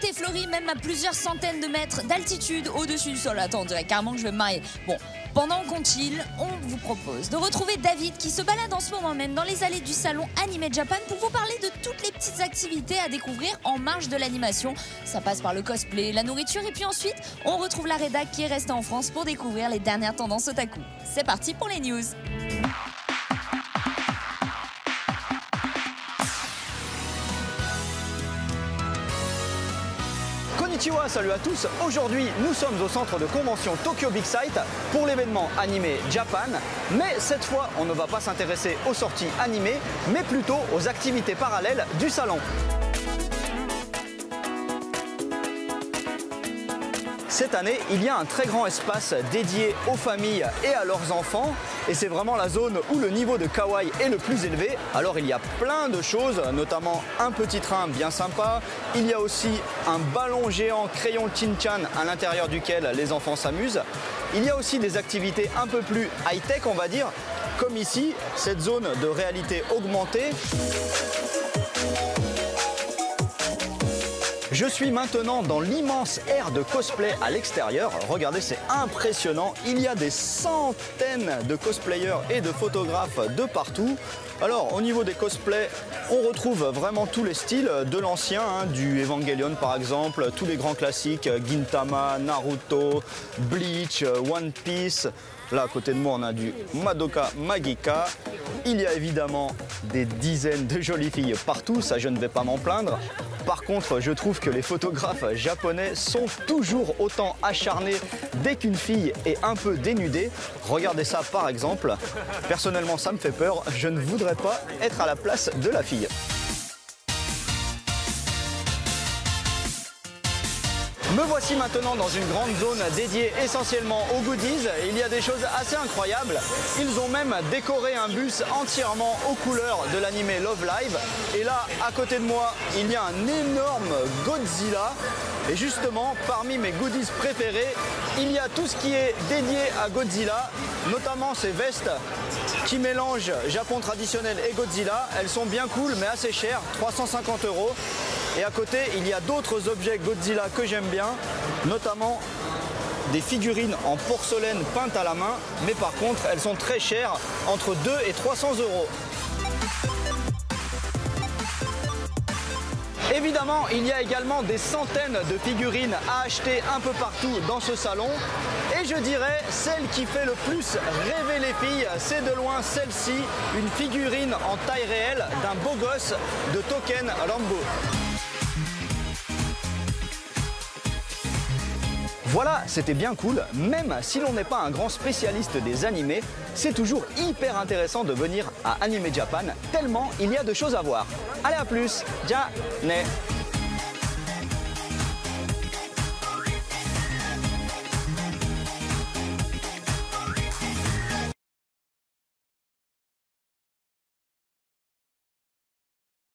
Tout est fleuri, même à plusieurs centaines de mètres d'altitude au-dessus du sol. Attends, on dirait carrément que je vais me marier. Bon, pendant qu'on chill, on vous propose de retrouver David qui se balade en ce moment même dans les allées du salon Anime Japan pour vous parler de toutes les petites activités à découvrir en marge de l'animation. Ça passe par le cosplay, la nourriture et puis ensuite, on retrouve la rédac qui est restée en France pour découvrir les dernières tendances otaku. C'est parti pour les news. Konnichiwa, salut à tous. Aujourd'hui, nous sommes au centre de convention Tokyo Big Sight pour l'événement Anime Japan. Mais cette fois, on ne va pas s'intéresser aux sorties animées, mais plutôt aux activités parallèles du salon. Cette année, il y a un très grand espace dédié aux familles et à leurs enfants. Et c'est vraiment la zone où le niveau de kawaii est le plus élevé. Alors il y a plein de choses, notamment un petit train bien sympa. Il y a aussi un ballon géant crayon Shin-chan à l'intérieur duquel les enfants s'amusent. Il y a aussi des activités un peu plus high-tech, on va dire, comme ici, cette zone de réalité augmentée. Je suis maintenant dans l'immense aire de cosplay à l'extérieur. Regardez, c'est impressionnant. Il y a des centaines de cosplayers et de photographes de partout. Alors, au niveau des cosplays, on retrouve vraiment tous les styles de l'ancien, du Evangelion par exemple, tous les grands classiques, Gintama, Naruto, Bleach, One Piece. Là, à côté de moi, on a du Madoka Magica. Il y a évidemment des dizaines de jolies filles partout, ça je ne vais pas m'en plaindre. Par contre, je trouve que les photographes japonais sont toujours autant acharnés dès qu'une fille est un peu dénudée. Regardez ça par exemple. Personnellement, ça me fait peur. Je ne voudrais pas être à la place de la fille. Me voici maintenant dans une grande zone dédiée essentiellement aux goodies. Il y a des choses assez incroyables. Ils ont même décoré un bus entièrement aux couleurs de l'anime Love Live. Et là, à côté de moi, il y a un énorme Godzilla. Et justement, parmi mes goodies préférés, il y a tout ce qui est dédié à Godzilla, notamment ces vestes qui mélangent Japon traditionnel et Godzilla. Elles sont bien cool, mais assez chères, 350 €. Et à côté, il y a d'autres objets Godzilla que j'aime bien, notamment des figurines en porcelaine peintes à la main, mais par contre, elles sont très chères, entre 200 et 300 €. Évidemment, il y a également des centaines de figurines à acheter un peu partout dans ce salon. Et je dirais, celle qui fait le plus rêver les filles, c'est de loin celle-ci, une figurine en taille réelle d'un beau gosse de Token Rambo. Voilà, c'était bien cool, même si l'on n'est pas un grand spécialiste des animés, c'est toujours hyper intéressant de venir à Anime Japan, tellement il y a de choses à voir. Allez, à plus, ja ne.